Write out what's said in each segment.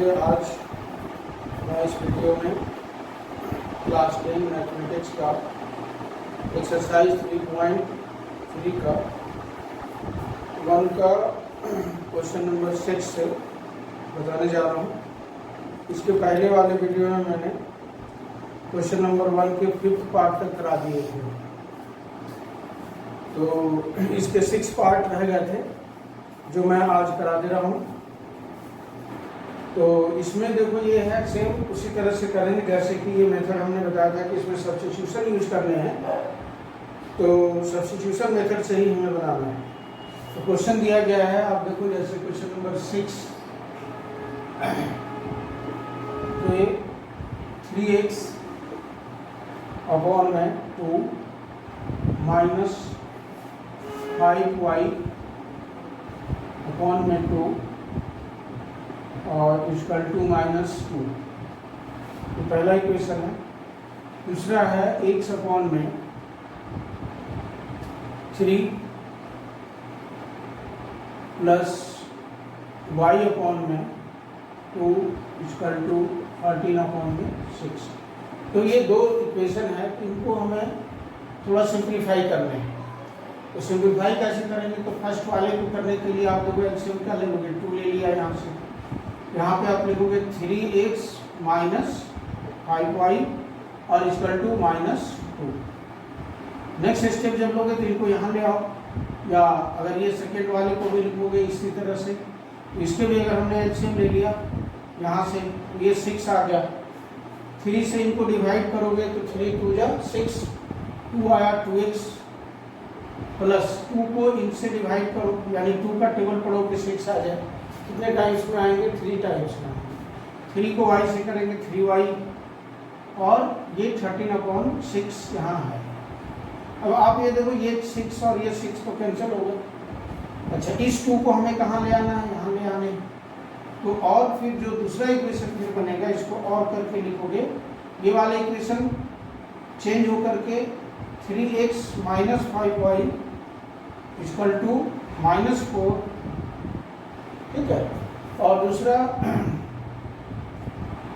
करेंगे आज मैं इस वीडियो में क्लास 10 मैथमेटिक्स का एक्सरसाइज 3.3 का 1 का क्वेश्चन नंबर 6 से बताने जा रहा हूँ। इसके पहले वाले वीडियो में मैंने क्वेश्चन नंबर 1 के 5th पार्ट तक करा दिए थे, तो इसके 6 पार्ट रह गए थे जो मैं आज करा दे रहा हूँ। तो इसमें देखो ये है सेम उसी तरह से करेंगे जैसे कि ये मेथड हमने बताया था कि इसमें सब्स्टिट्यूशन यूज करने हैं, तो सब्स्टिट्यूशन मेथड से ही हमें बनाना है। तो क्वेश्चन दिया गया है, आप देखो जैसे क्वेश्चन नंबर 6, तो ये 3x अपॉन में 2 माइनस 5y अपॉन में 2 और इक्वल टू -2। तो पहला इक्वेशन है। दूसरा है x अपॉन में 3 प्लस y अपॉन में 2 इक्वल टू 13 अपॉन में 6। तो ये दो इक्वेशन है, इनको हमें थोड़ा सिंप्लीफाई करना है। तो सिंप्लीफाई कैसे करेंगे? तो फर्स्ट वाले को करने के लिए आप देखो एलसीएम क्या लेंगे, 2 ले लिया यहाँ से। यहाँ पे आप लिखोगे 3x माइनस 5y और इक्वल टू -2। नेक्स्ट स्टेप जब लोगे तो इनको यहाँ ले आओ, या अगर ये सेकेंड वाले को भी लिखोगे इसी तरह से। इसके भी अगर हमने एलसीएम ले लिया यहाँ से, ये 6 आ गया। 3 से इनको डिवाइड करोगे तो 3 2 जा 6, 2 आया 2x प्लस 2 को इनसे डिवाइड करो, यानी 2 का टेबल पढ़ो कि 6 आ जाए। कितने टाइम्स में आएंगे? 3 टाइम्स में। 3 को y से करेंगे 3y और ये 13/6 यहाँ है। अब आप ये देखो ये 6 और ये 6 तो कैंसिल हो गए। अच्छा, इस 2 को हमें कहाँ ले आना है? यहाँ ले आने। तो और फिर जो दूसरा इक्वेशन फिर बनेगा, इसको और करके लिखोगे। ये वाला इक्वेशन चेंज हो करके 3x minus 5y equal to -4, ठीक है। और दूसरा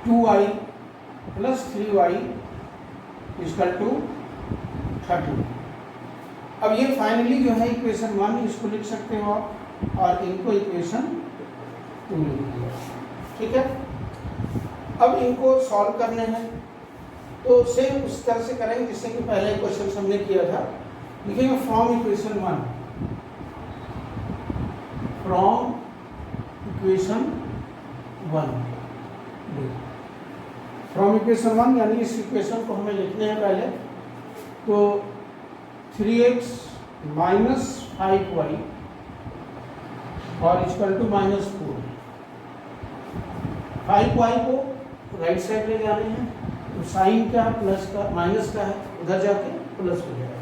2y plus 3y equal to 30। अब ये फाइनली जो है इक्वेशन 1 इसको लिख सकते हो आप, और इनको इक्वेशन 2 लिख दिया, ठीक है। अब इनको सॉल्व करने हैं, तो सेम उस तरह से करेंगे जिससे कि पहले क्वेश्चन हमने किया था। लिखेंगे from equation 1, from equation 1, from equation 1 यानी इस इक्वेशन को हमें लिखने हैं पहले। तो 3x माइनस 5y और इक्वल टू -4। 5y को राइट साइड ले जाने हैं, तो साइन क्या है? प्लस का, माइनस का है, उधर जाके प्लस हो जाएगा।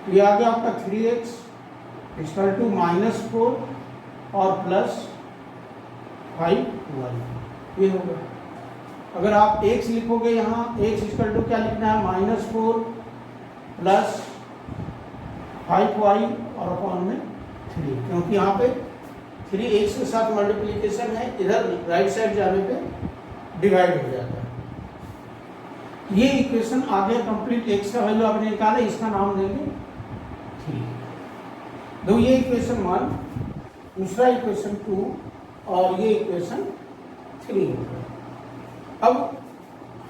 तो ये आ गया आपका 3x इक्वल टू -4 और प्लस 5y, ये हो गया। अगर आप x लिखोगे यहाँ, x इक्वल टू क्या लिखना है? -4 प्लस 5y और अपॉन में 3, क्योंकि यहाँ पे 3x के साथ मल्टीप्लिकेशन है, इधर राइट साइड जाने पे डिवाइड हो जाता है। ये इक्वेशन आ गया कंप्लीट। x का वैल्यू आपने निकाला, इसका नाम देंगे 3। तो ये इक्वेशन 1, दूसरा इक्वेशन 2 और ये इक्वेशन 3 हो गया। अब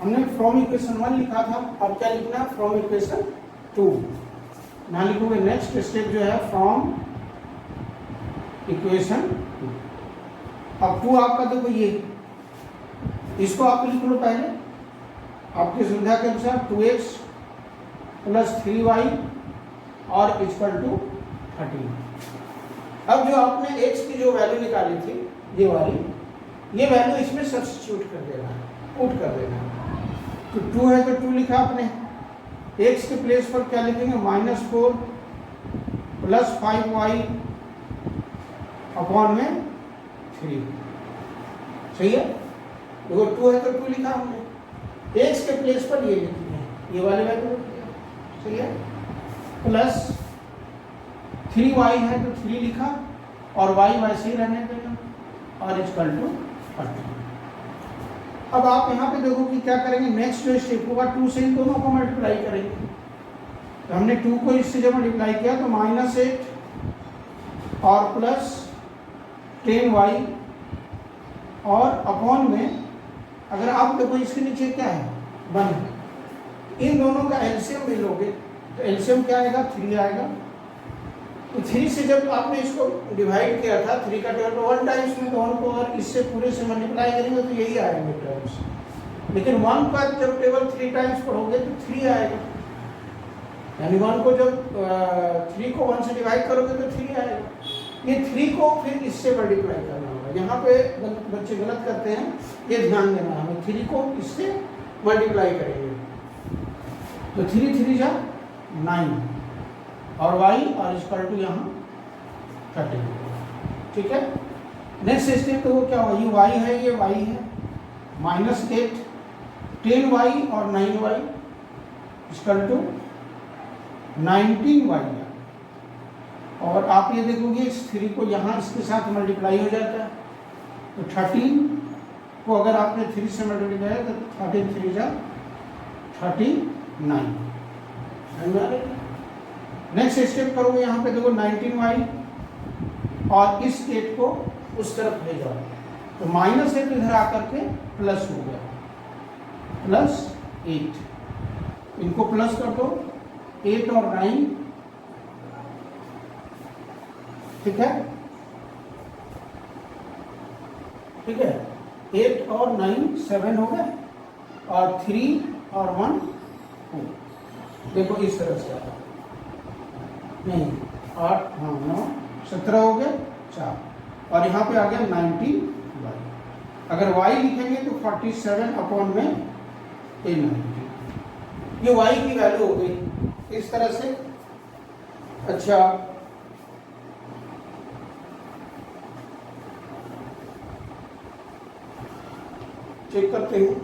हमने फ्रॉम इक्वेशन 1 लिखा था, अब क्या लिखना है? From equation 2। यहाँ लिखोगे नेक्स्ट स्टेप जो है फ्रॉम इक्वेशन 2। अब 2 आपका देखो ये, इसको आप लिख लो पहले आपकी सुविधा के अनुसार, 2x प्लस 3y और इक्वल टू 13। अब जो आपने x की जो वैल्यू निकाली थी, ये वाली, ये वैल्यू इसमें सब्स्टिट्यूट कर देना है, पुट कर देना है। तो 2 है तो 2 लिखा आपने, x के प्लेस पर क्या लिखेंगे? -4 प्लस 5y अपॉन में 3, सही है। देखो 2 है तो 2 लिखा हमने, x के प्लेस पर ये लिखते हैं, ये वाले वैल्यू, सही है। प्लस 3y है तो 3 लिखा और y वैसे ही रहने देना और इक्वल टू 30। अब आप यहाँ पे देखो कि क्या करेंगे, नेक्स्ट जो स्टेप होगा 2 से इन दोनों को मल्टीप्लाई करेंगे। तो हमने 2 को इससे जब मल्टीप्लाई किया तो -8 और प्लस 10y और अपॉन में, अगर आप देखो इसके नीचे क्या है 1, इन दोनों का एलसीएम ले लोगे तो एलसीएम क्या आएगा 3 आएगा। तो 3 से जब आपने इसको डिवाइड किया था 3 का टेबल 1 टाइम्स में, तो 1 को अगर इससे पूरे से मल्टीप्लाई करेंगे तो यही आएंगे टर्म्स। लेकिन 1 का जब टेबल 3 टाइम्स पढ़ोगे तो 3 आएगा, यानी 1 को जब 3 को 1 से डिवाइड करोगे तो 3 आएगा। ये 3 को फिर इससे मल्टीप्लाई करना होगा। यहाँ पे बच्चे गलत करते हैं, ये ध्यान देना, हमें 3 को इससे मल्टीप्लाई करेंगे तो 3 3 जा 9 और y और इक्वल टू यहाँ 30, ठीक है। नेक्स्ट स्टेप तो वो क्या हुआ, ये y है ये y है, -8 10y और 9y इक्वल टू 19y है। और आप ये देखोगे इस 3 को यहाँ इसके साथ मल्टीप्लाई हो जाता है, तो 13 को अगर आपने 3 से मल्टीप्लाई किया तो 13 3 जा 39। नेक्स्ट स्टेप करोगे, यहाँ पे देखो 19y और इस 8 को उस तरफ ले जाओ, तो -8 इधर आकर के प्लस हो गया, +8, इनको प्लस कर दो 8 और 9, ठीक है, ठीक है। 8 और 9 7 हो गए और 3 और 1 4, देखो इस तरह से आता नहीं 8 हाँ 9 17 हो गए 4 और यहाँ पे आ गया 19y। अगर y लिखेंगे तो 47 अपॉन में 90, ये y की वैल्यू हो गई इस तरह से। अच्छा, चेक करते हैं,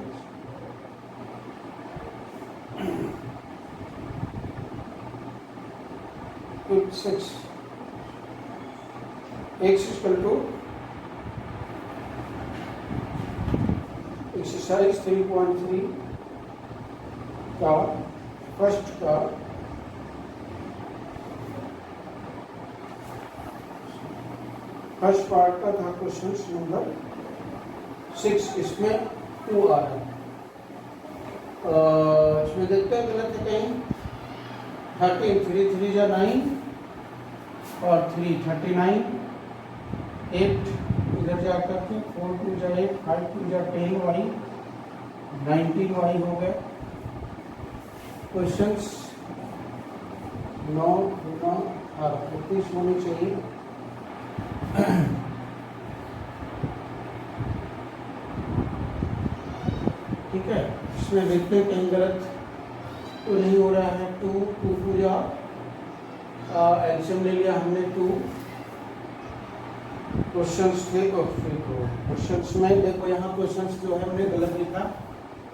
एक्सरसाइज 3.3 का फर्स्ट का फर्स्ट पार्ट का था क्वेश्चन नंबर 6, इसमें 2 आ रहा है। इसमें देखते हैं गलत है कहीं, 13 3 3 जा 9 और 3 39, 8 इधर जा करके 4 2 जा 8 5 2 जा 10y 19y हो गए। क्वेश्चंस 9 9 और 35 होने चाहिए। ठीक है, इसमें देखते हैं कहीं गलत तो नहीं हो रहा है। 2 2 2 जा एल्शियम ले लिया हमने 2। क्वेश्चंस थे तो क्वेश्चंस में देखो यहाँ क्वेश्चंस जो है हमने गलत लिखा,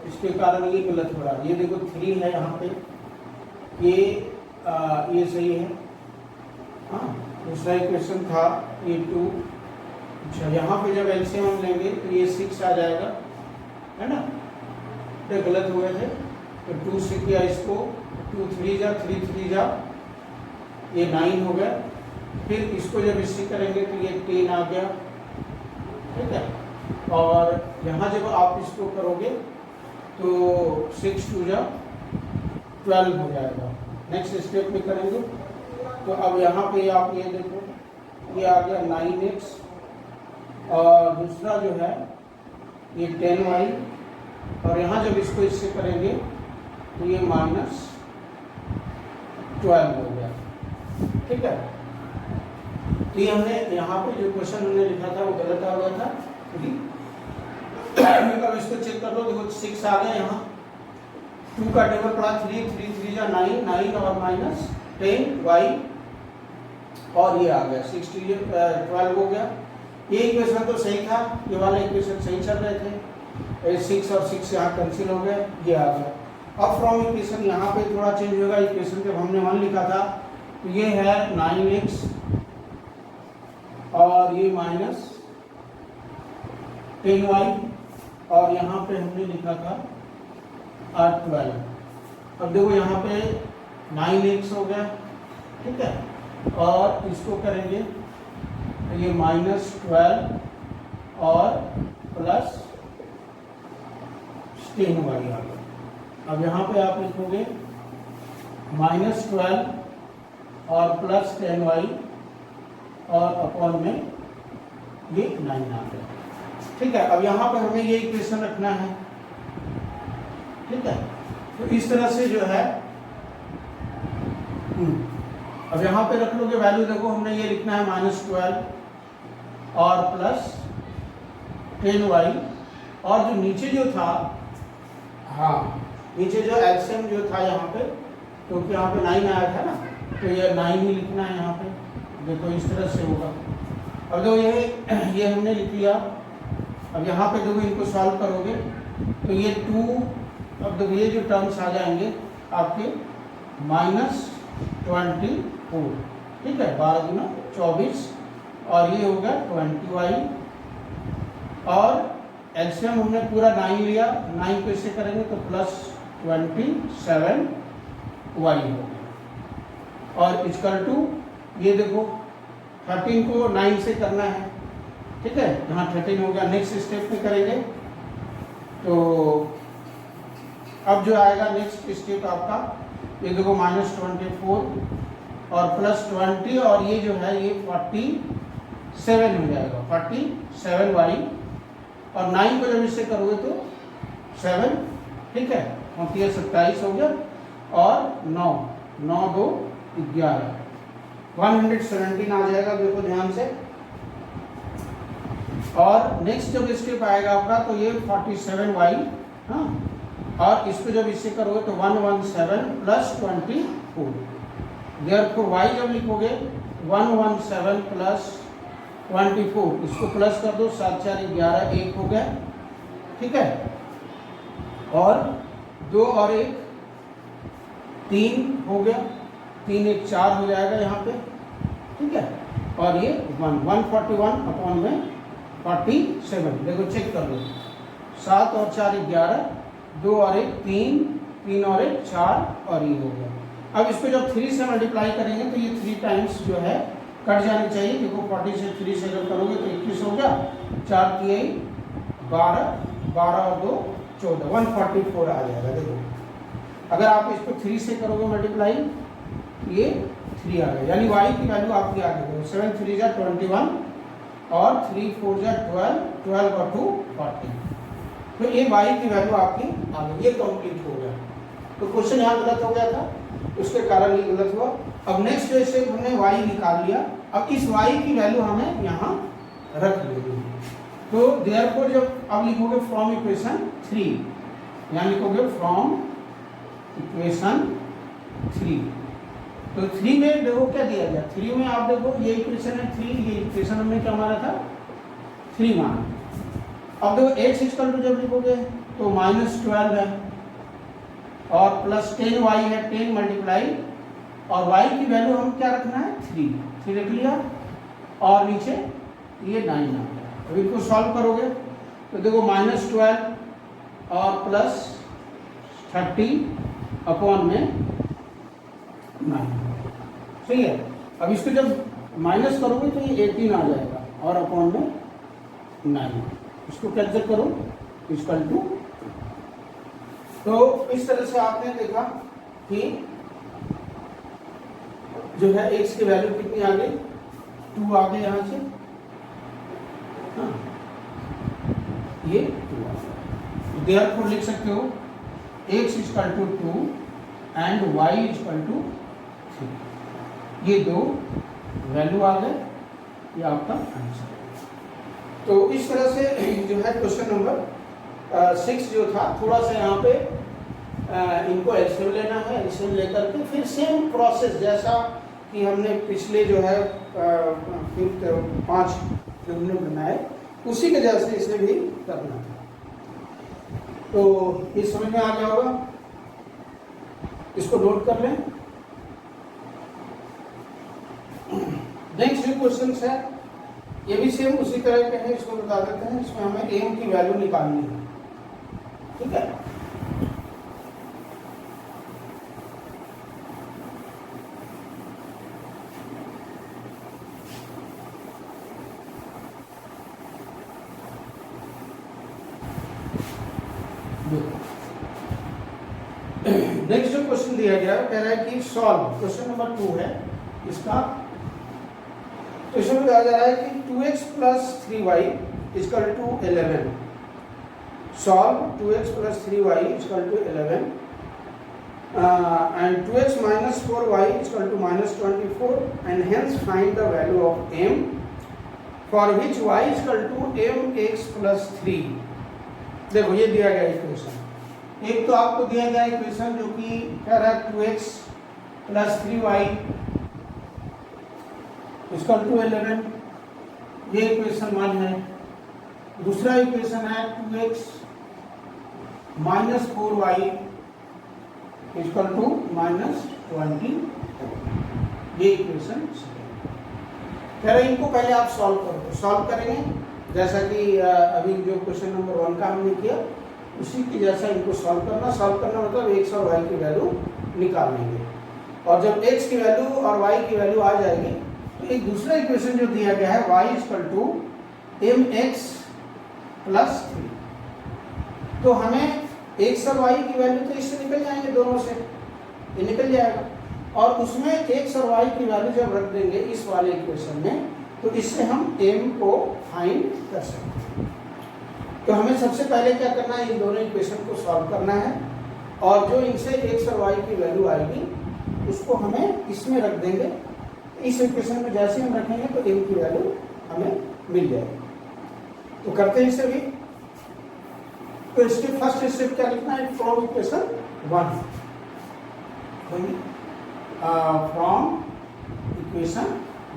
इसके कारण ये गलत हो रहा है। ये देखो 3 है यहाँ पे, ये सही है। हाँ, दूसरा क्वेश्चन था ये 2। अच्छा, यहाँ पे जब एलसीएम हम लेंगे तो ये 6 आ जाएगा, है ना। ये गलत हुए थे तो 2 से किया इसको, 2 3 जा 3 3 जा ये 9 हो गया। फिर इसको जब इससे करेंगे तो ये 10 आ गया, ठीक है। और यहाँ जब आप इसको करोगे तो 6 2 जा 12 हो जाएगा। नेक्स्ट स्टेप में करेंगे तो अब यहाँ पे आप ये देखो, ये आ गया 9x और दूसरा जो है ये 10y, और यहाँ जब इसको इससे करेंगे तो ये -12 हो गया, ठीक है। तो ये हमने यहाँ पे जो क्वेश्चन हमने लिखा था वो गलत आ गया था। अब इसको चेक कर लो, देखो 6 आ गया यहाँ, 2 का टेबल पड़ा 3 3 3 जा 9 9 और -10y और ये आ गया 12 हो गया। ये इक्वेशन तो सही था, ये वाला इक्वेशन सही चल रहे थे। 6 और 6 यहाँ कैंसिल हो गए, ये आ गया। अब फ्रॉम इक्वेशन यहाँ पे थोड़ा चेंज होगा। इक्वेशन जब हमने 1 लिखा था तो ये है 9x और ये -10y और यहाँ पे हमने लिखा था R12। अब देखो यहाँ पे 9x हो गया, ठीक है, और इसको करेंगे तो ये -12 और प्लस 10y आ गया। अब यहाँ पे आप लिखोगे -12 और प्लस 10y और अपॉन में ये 9 आ गया, ठीक है। अब यहाँ पे हमें ये इक्वेशन रखना है, ठीक है। तो इस तरह से जो है अब यहाँ पे रख लोगे वैल्यू, देखो हमने ये लिखना है -12 और प्लस 10y, और जो नीचे जो था, हाँ नीचे जो एलसीएम जो था यहाँ पे, क्योंकि यहाँ पे 9 आया था ना, तो ये 9 ही लिखना है यहाँ पे। देखो इस तरह से होगा। अब देखो ये हमने लिख लिया। अब यहाँ पे देखो इनको सॉल्व करोगे तो ये 2, अब देखो ये जो टर्म्स आ जाएंगे आपके -24, ठीक है, 12 गुना 24, और ये होगा 20y, और एलसीएम हमने पूरा 9 लिया, 9 को इससे करेंगे तो प्लस 27y हो गया, और इक्वल टू ये देखो 13 को 9 से करना है, ठीक है, यहाँ 13 हो गया। नेक्स्ट स्टेप में करेंगे तो अब जो आएगा नेक्स्ट स्टेप आपका, ये देखो -24 और प्लस 20, और ये जो है ये 47 हो जाएगा, 47y, और 9 को जब इससे करोगे तो 7, ठीक है, 27 हो गया, और 9 2 11, 117 आ जाएगा, देखो ध्यान से। और नेक्स्ट जब स्टेप आएगा आपका तो ये 47y, हाँ, और इसको जब इससे करोगे तो 117 प्लस 24, देयरफॉर y जब लिखोगे 117 प्लस 24, इसको प्लस कर दो, 7 4 11, 1 हो गया, ठीक है, और 2 और 1 3 हो गया, 3 1 4 हो जाएगा यहाँ पे, ठीक है, और ये 141 अपॉन में 47, देखो चेक कर लो, 7 और 4 11, 2 और 1 3, 3 और 1 4, और ये हो गया। अब इसको जब 3 से मल्टीप्लाई करेंगे तो ये 3 टाइम्स जो है कट जानी चाहिए। देखो 40 से 3 से अगर करोगे तो 21 हो गया, 4 3 12, 12 और 2 14, 144 आ जाएगा। देखो अगर आप इसको 3 से करोगे मल्टीप्लाई, ये 3 आ गया, यानी y की वैल्यू आपकी आ गई। 7 3 जा 21 और 3 4 जा 12, 12 और 2 40, तो ये y की वैल्यू आपकी आ गई, ये कंप्लीट हो गया। तो क्वेश्चन यहाँ गलत हो गया था, उसके कारण ये गलत हुआ। अब नेक्स्ट जैसे हमने y निकाल लिया, अब इस y की वैल्यू हमें यहाँ रख लेनी है। तो देयरफॉर जब अब लिखोगे फ्रॉम इक्वेशन 3, यहाँ लिखोगे फ्रॉम इक्वेशन 3, तो 3 में देखो क्या दिया गया, 3 में आप देखो ये इक्वेशन है 3, ये इक्वेशन हमने क्या माना था 3 माना। अब देखो x इक्वल टू जब लिखोगे तो -12 है और प्लस 10y है, 10 मल्टीप्लाई, और y की वैल्यू हम क्या रखना है 3 रख लिया, और नीचे ये 9 आ गया। अब इनको सॉल्व करोगे तो देखो -12 और प्लस 30 अपॉन में 9, सही है। अब इसको जब माइनस करोगे तो ये 18 आ जाएगा, और अपॉन में 9, इसको कैंसिल करो, इक्वल टू। तो इस तरह से आपने देखा कि जो है x की वैल्यू कितनी आ गई, 2 आ गई यहाँ से, हाँ, ये 2 आ गया। देयरफॉर लिख सकते हो x equal to 2 and y equal to 3, ये 2 वैल्यू आ गए, ये आपका आंसर है। तो इस तरह से जो है क्वेश्चन नंबर 6 जो था, थोड़ा सा यहाँ पे इनको एलसीएम लेना है, एलसीएम लेकर के फिर सेम प्रोसेस जैसा कि हमने पिछले जो है 5 जो हमने बनाए उसी के जैसे इसे भी करना था। तो ये समझ में आ गया होगा, इसको नोट कर लें। नेक्स्ट जो क्वेश्चन है ये भी सेम उसी तरह के हैं, इसको बता देते हैं। इसमें हमें एम की वैल्यू निकालनी है, ठीक है। नेक्स्ट जो क्वेश्चन दिया गया है कह रहा है कि सॉल्व, क्वेश्चन नंबर 2 है इसका। क्वेश्चन में कहा जा रहा है कि 2x plus 3y equal to 11, solve 2x plus 3y equal to 11 and 2x minus 4y equal to minus 24 and hence find the value of m for which y equal to mx plus 3। देखो ये दिया गया equation, एक तो आपको दिया गया equation जो कि कह रहा है 2x plus 3y equal to 11, ये इक्वेशन 1 है। दूसरा इक्वेशन है 2x minus 4y equal to minus 20, ये इक्वेशन कह रहे हैं इनको पहले आप सॉल्व करो। तो सॉल्व करेंगे जैसा कि अभी जो क्वेश्चन नंबर 1 का हमने किया उसी की जैसा इनको सॉल्व करना मतलब x और y की वैल्यू निकाल लेंगे, और जब x की वैल्यू और y की वैल्यू आ जाएगी तो एक दूसरा इक्वेशन जो दिया गया है y equal to mx plus 3, तो हमें x और y की वैल्यू तो इससे निकल जाएंगे, दोनों से ये निकल जाएगा, और उसमें x और y की वैल्यू जब रख देंगे इस वाले इक्वेशन में तो इससे हम m को फाइंड कर सकते हैं। तो हमें सबसे पहले क्या करना है, इन दोनों इक्वेशन को सॉल्व करना है, और जो इनसे x और y की वैल्यू आएगी उसको हमें इसमें रख देंगे। इस इक्वेशन में जैसे हम रखेंगे तो m की वैल्यू हमें मिल जाएगी। तो करते हैं इसे भी। तो इसके फर्स्ट स्टेप क्या लिखना है, फ्रॉम इक्वेशन 1, फ्रॉम इक्वेशन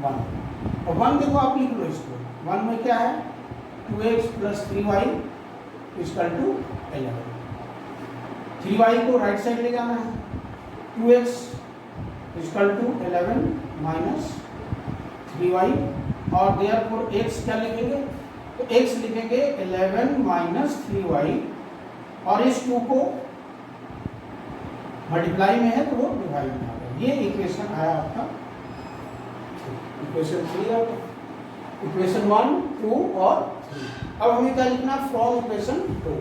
1, और 1 देखो आप लिख लो इसको। 1 में क्या है, 2x plus 3y equal to 11, 3y को राइट साइड ले जाना है, 2x equal to 11 minus 3y, और देयरफॉर x क्या लिखेंगे, तो x लिखेंगे 11 माइनस 3y, और इस 2 को मल्टीप्लाई में है तो वो डिवाइड में आ गया। ये इक्वेशन आया आपका इक्वेशन 3 है, इक्वेशन 1, 2 और 3। अब हमें क्या लिखना, from equation 2।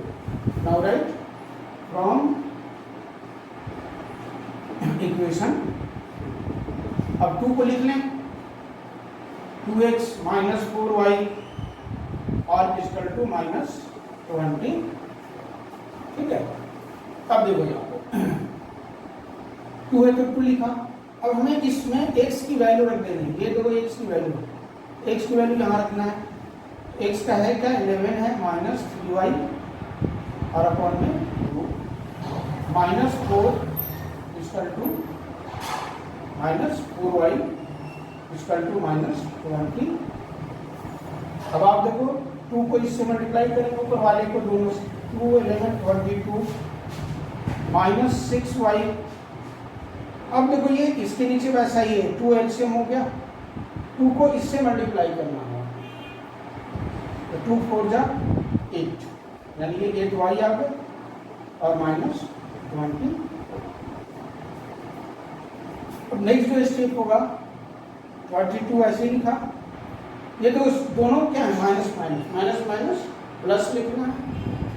Now right from equation, अब 2 को लिख लें, 2x माइनस 4y और इक्वल टू माइनस 20, ठीक है। अब देखो यहाँ पे 2 है तो 2 लिखा। अब हमें इसमें x की वैल्यू रख देनी है, ये देखो x की वैल्यू यहाँ रखना है। x का है क्या, 11 है माइनस 3y और अपॉन में 2 minus 4 equal to minus 4y equal to minus 20। अब आप देखो 2 को इससे मल्टीप्लाई करेंगे ऊपर वाले को, दोनों से 2 11 22 माइनस 6y। अब देखो ये इसके नीचे वैसा ही है, 2 एलसीएम हो गया, 2 को इससे मल्टीप्लाई करना है, तो 2 4 जा 8, यानी ये 8y आ गए और माइनस 20। अब नेक्स्ट जो स्टेप होगा 42 ऐसे ही लिखा। ये तो दोनों क्या है, minus minus minus minus plus लिखना है,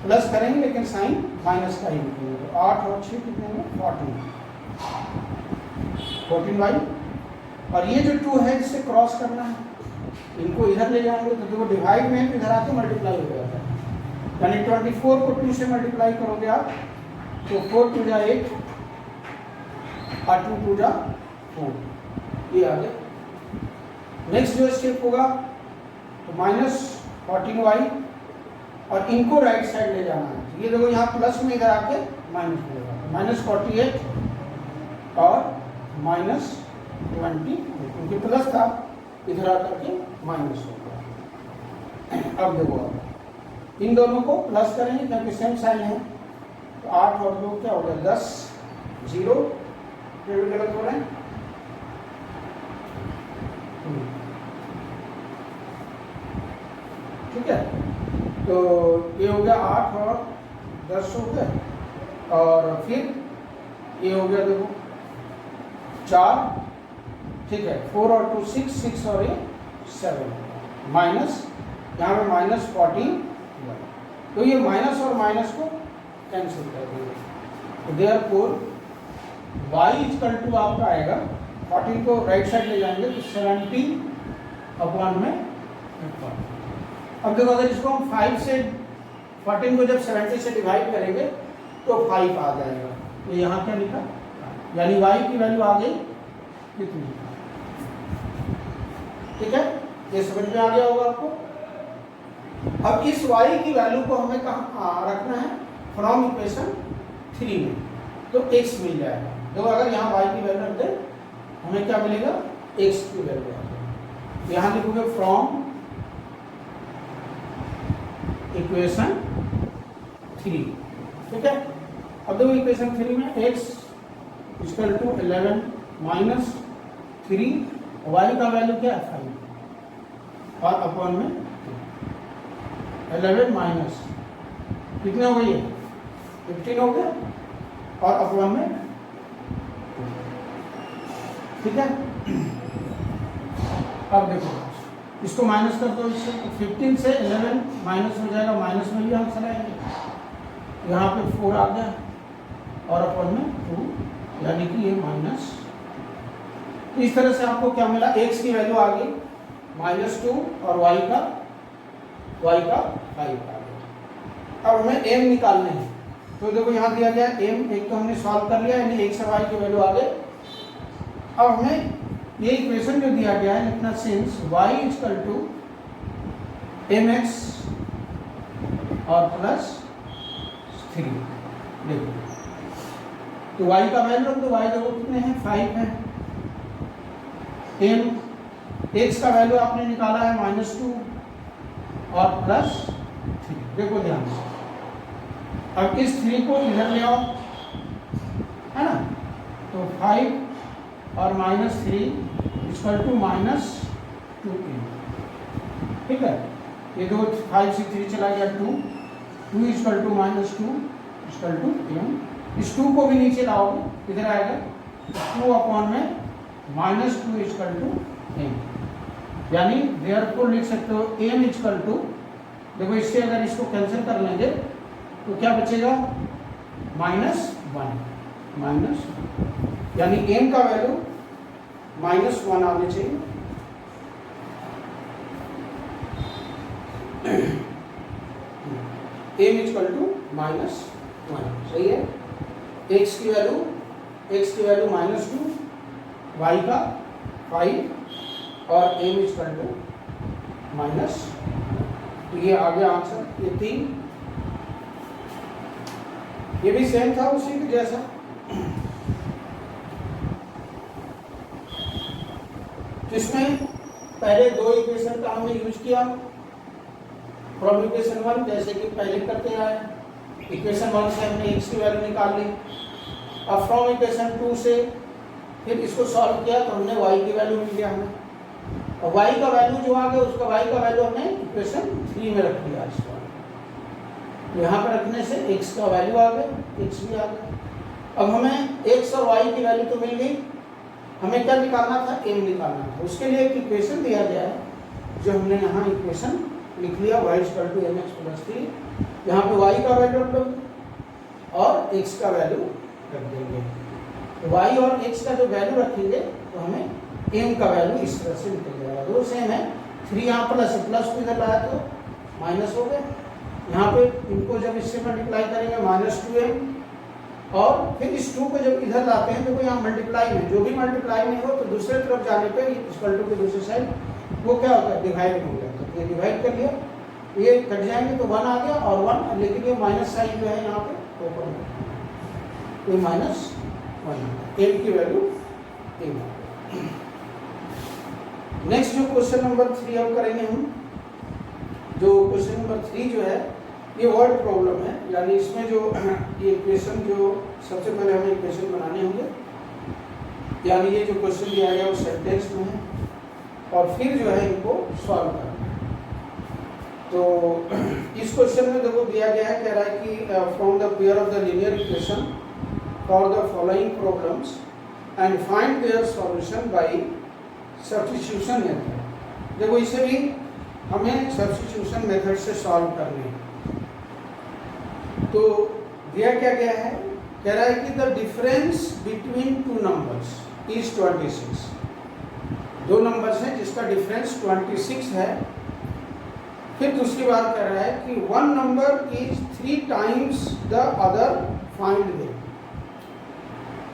प्लस करेंगे लेकिन साइन माइनस का ही लिखेंगे। तो 8 और 6 कितने हैं, 14y, और ये जो 2 है इससे क्रॉस करना है, इनको इधर ले जाएंगे तो देखो डिवाइड में इधर आके मल्टीप्लाई हो जाता है, यानी 24 को 2 से मल्टीप्लाई करोगे आप तो 4 2 जा 8 और 2 2 जा 4, ये आ गया। नेक्स्ट जो स्टेप होगा तो माइनस 14y, और इनको राइट साइड ले जाना है। ये देखो यहाँ प्लस में इधर आके माइनस में जाएगा, माइनस 48 और माइनस 20, क्योंकि प्लस था इधर आकर के माइनस हो गया। अब देखो आप इन दोनों को प्लस करेंगे क्योंकि सेम साइन है, तो 8 और 2 क्या हो गया 10, 0 गलत हो रहे हैं। ठीक है, तो ये हो गया 8 और 10 हो गया, और फिर ये हो गया देखो 4, ठीक है, 4 और 2 6, 6 और ये 7, माइनस यहाँ पे -14, तो ये माइनस और माइनस को कैंसिल कर देंगे, तो देयरफॉर y इक्वल टू आपका आएगा 14 को राइट साइड ले जाएंगे तो 70 अपॉन में 14। अब देखो अगर इसको हम 5 से 14 को जब 70 से डिवाइड करेंगे तो 5 आ जाएगा, तो यहाँ क्या लिखा, यानी y की वैल्यू आ गई कितनी, ठीक है, ये समझ में आ गया होगा आपको। अब इस y की वैल्यू को हमें कहाँ रखना है, फ्रॉम इक्वेशन 3 में, तो x मिल जाएगा। देखो अगर यहाँ y की वैल्यू रख दें हमें क्या मिलेगा, x की वैल्यू आ जाएगी, यहाँ लिखोगे फ्रॉम इक्वेशन 3, ठीक है। अब देखो इक्वेशन 3 में x equal to 11 minus 3, y का वैल्यू क्या है 5, और अपॉन में 11 माइनस कितने हो गई है 15 हो गया, और अपॉन में, ठीक है। अब देखो इसको माइनस कर दो इससे, तो 15 से 11 माइनस हो जाएगा, माइनस में भी आंसर आएंगे, यहाँ पे 4 आ गया और अपॉन में 2, यानी कि ये माइनस। इस तरह से आपको क्या मिला, x की वैल्यू आ गई -2 और y का 5 आ गया। अब हमें m निकालने हैं, तो देखो यहाँ दिया गया m, एक तो हमने सॉल्व कर लिया, यानी x और y की वैल्यू आ गई। अब हमें ये इक्वेशन जो दिया गया है लिखना, since y equal to mx और प्लस 3, देखो तो y का वैल्यू रख दो, y देखो कितने हैं 5 है, m x का वैल्यू आपने निकाला है -2 और प्लस 3, देखो ध्यान से। अब इस 3 को इधर ले आओ, है ना, तो 5 और -3 इक्वल टू -2m, ठीक है। ये दो 5 से 3 चला गया 2 equal to -2 equal to m, इस 2 को भी नीचे लाओगे इधर आएगा 2 अपॉन में -2 इक्वल टू m, यानी देयरफॉर लिख सकते हो m इक्वल टू, देखो इससे अगर इसको कैंसिल कर लेंगे तो क्या बचेगा -1, यानी m का वैल्यू -1 आने चाहिए। m इक्वल टू -1, सही है। x की वैल्यू -2, y का 5 और m इक्वल टू -, तो ये आ गया आंसर, ये 3। ये भी सेम था उसी के जैसा, जिसमें पहले 2 इक्वेशन का हमने यूज किया फ्रॉम इक्वेशन 1, जैसे कि पहले करते आए। इक्वेशन 1 से हमने x की वैल्यू निकाल ली, अब फ्रॉम इक्वेशन 2 से फिर इसको सॉल्व किया तो हमने y की वैल्यू मिल गया हमें, और y का वैल्यू जो आ गया उसका y का वैल्यू हमने इक्वेशन 3 में रख लिया। इसको यहाँ पर रखने से x का वैल्यू आ गया, x भी आ गया। अब हमें x और y की वैल्यू तो मिल गई, हमें क्या निकालना था, m निकालना था। उसके लिए एक इक्वेशन दिया गया है, जो हमने यहाँ इक्वेशन लिख लिया, y equal to mx plus 3, यहाँ पे y का वैल्यू रख देंगे और x का वैल्यू रख देंगे। तो y और x का जो वैल्यू रखेंगे तो हमें m का वैल्यू इस तरह से निकल जाएगा। दो सेम है, 3 यहाँ प्लस को इधर लाया तो माइनस हो गया, यहाँ पे इनको जब इससे मल्टीप्लाई करेंगे -2m, और फिर इस 2 को जब इधर लाते हैं देखो यहाँ मल्टीप्लाई में, जो भी मल्टीप्लाई में हो तो दूसरे तरफ जाने पे इक्वल टू के दूसरी साइड वो क्या होता है, डिवाइड हो गया। तो ये डिवाइड कर लिया, ये कट जाएंगे तो 1 आ गया और 1, लेकिन ये माइनस साइन जो है यहाँ पे ऊपर में, ये -1, m की वैल्यू m। नेक्स्ट जो क्वेश्चन नंबर 3 अब करेंगे हम, जो क्वेश्चन नंबर 3 जो है ये वर्ड प्रॉब्लम है, यानी इसमें जो ये इक्वेशन जो सबसे पहले हमें इक्वेशन बनाने होंगे, यानी ये जो क्वेश्चन दिया गया वो सेंटेंस में है, और फिर जो है इनको सॉल्व करना है। तो इस क्वेश्चन में देखो दिया गया है, कह रहा है कि from the pair of the linear equation for the following problems and find their solution bye substitution method. देखो इसे भी हमें सब्स्टिट्यूशन मेथड से सॉल्व करने हैं। तो दिया क्या गया है, कह रहा है कि the difference between two numbers is 26। दो नंबर्स हैं जिसका डिफरेंस 26 है। फिर दूसरी बात कह रहा है कि one number is 3 times the other, find them.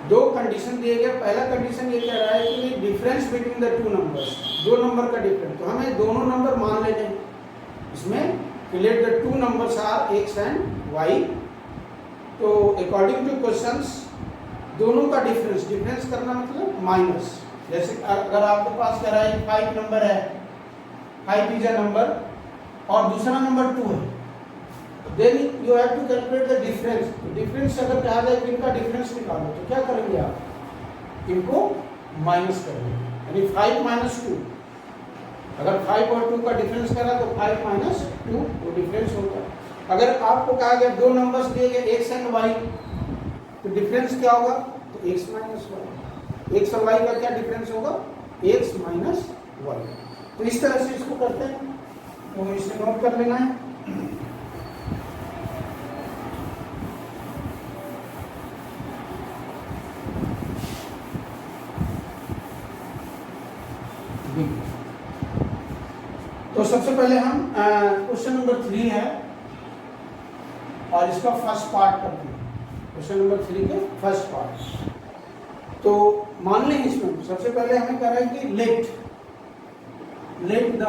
दो कंडीशन दिए गए। पहला कंडीशन ये कह रहा है कि difference between the two numbers, दो नंबर का डिफरेंस, तो हमें दोनों नंबर मान लेने हैं इसमें। Let the two numbers are x and y। तो अकॉर्डिंग टू क्वेश्चंस दोनों का डिफरेंस करना मतलब माइनस। जैसे अगर आपके पास कह रहा है 5 नंबर है, 5 इज अ नंबर और दूसरा नंबर 2 है, then you have to calculate the difference. Difference अगर कहा जाए कि इनका डिफरेंस निकालो तो क्या करेंगे आप, इनको माइनस करेंगे, यानी 5 माइनस 2। अगर 5 और 2 का डिफरेंस करा तो 5 माइनस 2 वो डिफरेंस होगा। अगर आपको कहा गया दो नंबर्स दिए गए x एंड y, तो डिफरेंस क्या होगा, तो x माइनस y। x और y का क्या डिफरेंस होगा, x माइनस y। तो इस तरह से इसको करते हैं, तो इसे नोट कर लेना है। तो सबसे पहले हम क्वेश्चन नंबर 3 है और इसका फर्स्ट पार्ट करते हैं। क्वेश्चन नंबर 3 के फर्स्ट पार्ट। तो मान लें इसमें सबसे पहले हमें कह रहा है कि let the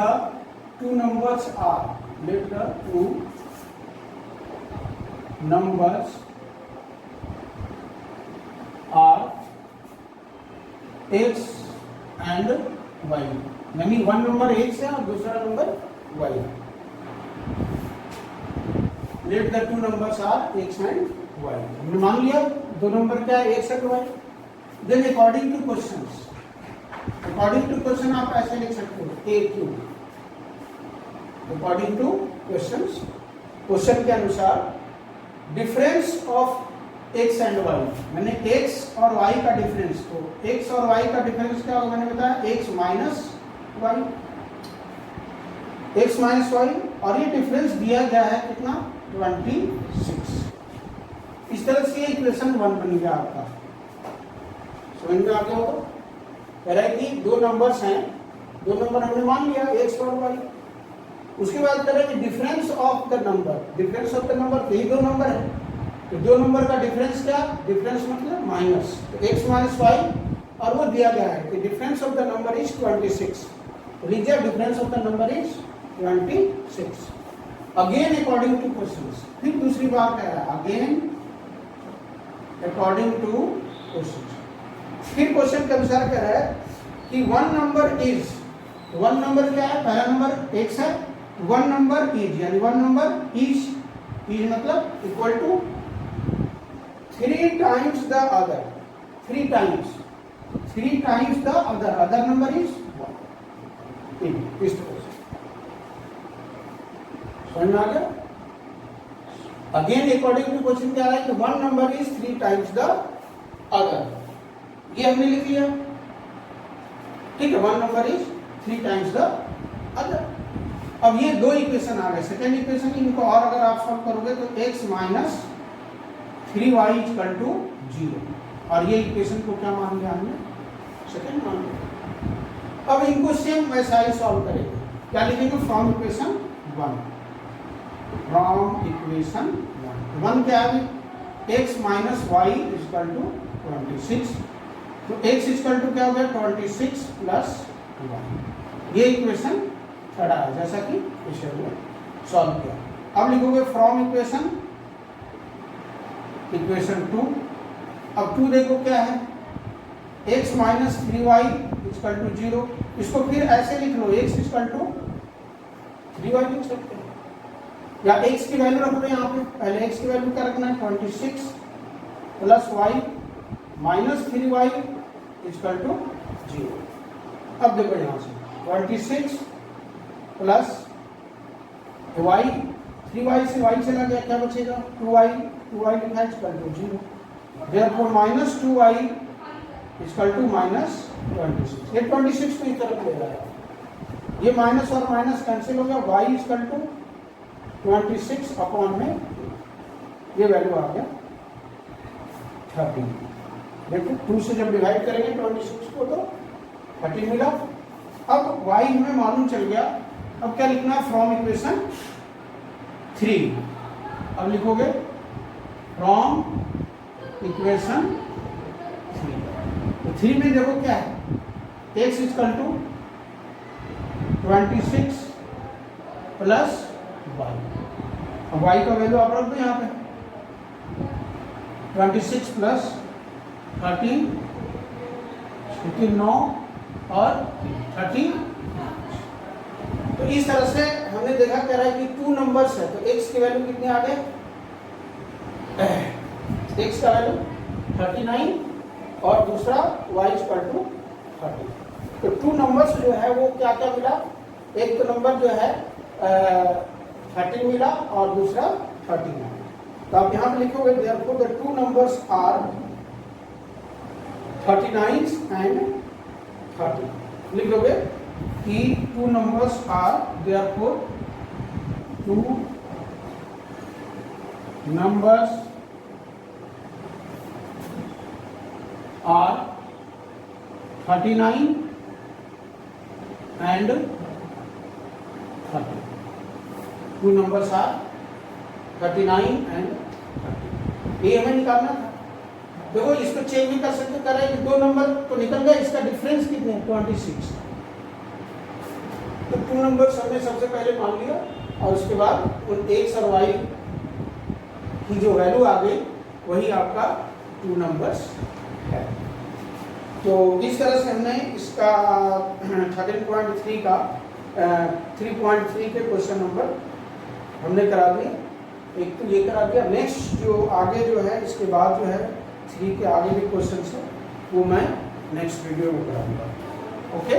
two numbers are, let the two numbers are x and y, यानी वन नंबर x है और दूसरा number y। Let the two numbers are x and y। हमने मान लिया दो नंबर क्या है, x and y। Then according to question आप ऐसे लिख सकते हो a cube. According to question के अनुसार difference of x and y, मैंने x और y का डिफरेंस, तो x और y का डिफरेंस क्या होगा, मैंने बताया x minus y, x minus y, और ये डिफरेंस दिया गया है कितना, 26। इस तरह से इक्वेशन 1 बन गया आपका। समझ में आ गया होगा। कह रहा है कि दो नंबर्स हैं, दो नंबर हमने मान लिया x और y। उसके बाद कह रहा है कि डिफरेंस ऑफ द नंबर, तो ये दो नंबर है, तो दो नंबर का डिफरेंस क्या, डिफरेंस मतलब माइनस, तो x माइनस y, और वो दिया गया है कि difference of the number is 26। लीजिए difference of the number is 26। Again according to questions, फिर दूसरी बार कह रहा है अगेन अकॉर्डिंग टू क्वेश्चंस। फिर क्वेश्चन के अनुसार कह रहा है कि वन नंबर क्या है, पहला नंबर x है, वन नंबर इज, यानी वन नंबर इज मतलब equal to 3 times the other, 3 times the other number is 1। इस तरह से समझ में आ गया। अगेन अकॉर्डिंग टू क्वेश्चन क्या है कि one number is 3 times the other, ये हमने लिख लिया, ठीक है। One number is 3 times the other. अब ये दो इक्वेशन आ गए। सेकेंड इक्वेशन, इनको और अगर आप सॉल्व करोगे तो x minus 3y equal to 0, और ये इक्वेशन को क्या मान लिया हमने, सेकेंड मान लिया। अब इनको सेम वैसा ही सॉल्व करेंगे। क्या लिखेंगे, फ्रॉम इक्वेशन 1। वन क्या है, x minus y equal to 26, तो x इक्वल टू क्या हो गया, 26 प्लस 1। ये इक्वेशन खड़ा है जैसा कि पिछले में सॉल्व किया। अब लिखोगे फ्रॉम इक्वेशन 2। अब 2 देखो क्या है, x minus 3y equal to 0। इसको फिर ऐसे लिख लो, x इक्वल टू 3y लिख सकते हैं, या x की वैल्यू रख लो यहाँ पे। पहले x की वैल्यू क्या रखना है, 26 plus y minus 3y equal to 0। अब देखो यहाँ से 26 प्लस तो y 3y से y चला गया, क्या बचेगा 2y लिखा equal to 0। Therefore minus 2y equal to minus 26। ये 26 को इस तरफ ले रहा है, ये माइनस और माइनस कैंसिल हो गया, y इक्वल टू 26 अपॉन में ये वैल्यू आ गया 30। देखो 2 से जब डिवाइड करेंगे 26 को तो 30 मिला। अब y हमें मालूम चल गया, अब क्या लिखना है फ्रॉम इक्वेशन 3। अब लिखोगे फ्रॉम इक्वेशन 3। तो 3 में देखो क्या है, x equal to 26 plus y। अब y का वैल्यू आप रख दो यहाँ पे 26 प्लस 13 9 और 30। तो इस तरह से हमने देखा कह रहा है कि 2 नंबर्स है, तो x की वैल्यू कितनी आ गए, x का वैल्यू 39 और दूसरा y इक्वल टू 30। तो 2 नंबर्स जो है वो क्या क्या मिला, एक तो नंबर जो है 13 मिला और दूसरा 39। तो आप यहाँ पे लिखोगे therefore the 2 numbers are 39 and 30। लिखोगे कि 2 numbers are therefore 2 numbers are 39 and 30। 2 numbers are 39 and 30। ये हमें निकालना था। देखो इसको चेक भी कर सकते, कर रहे हैं कि 2 नंबर तो निकल गए, इसका डिफरेंस कितने 26। तो 2 नंबर्स हमने सबसे पहले मान लिया और उसके बाद उन x और y की जो वैल्यू आ गई वही आपका 2 नंबर्स है। तो इस तरह से हमने इसका 13.3 का 3.3 के क्वेश्चन नंबर हमने करा दिए। एक तो ये करा दिया, नेक्स्ट जो आगे जो है इसके बाद जो है 3 के आगे भी क्वेश्चन है वो मैं नेक्स्ट वीडियो में कराऊंगा। ओके।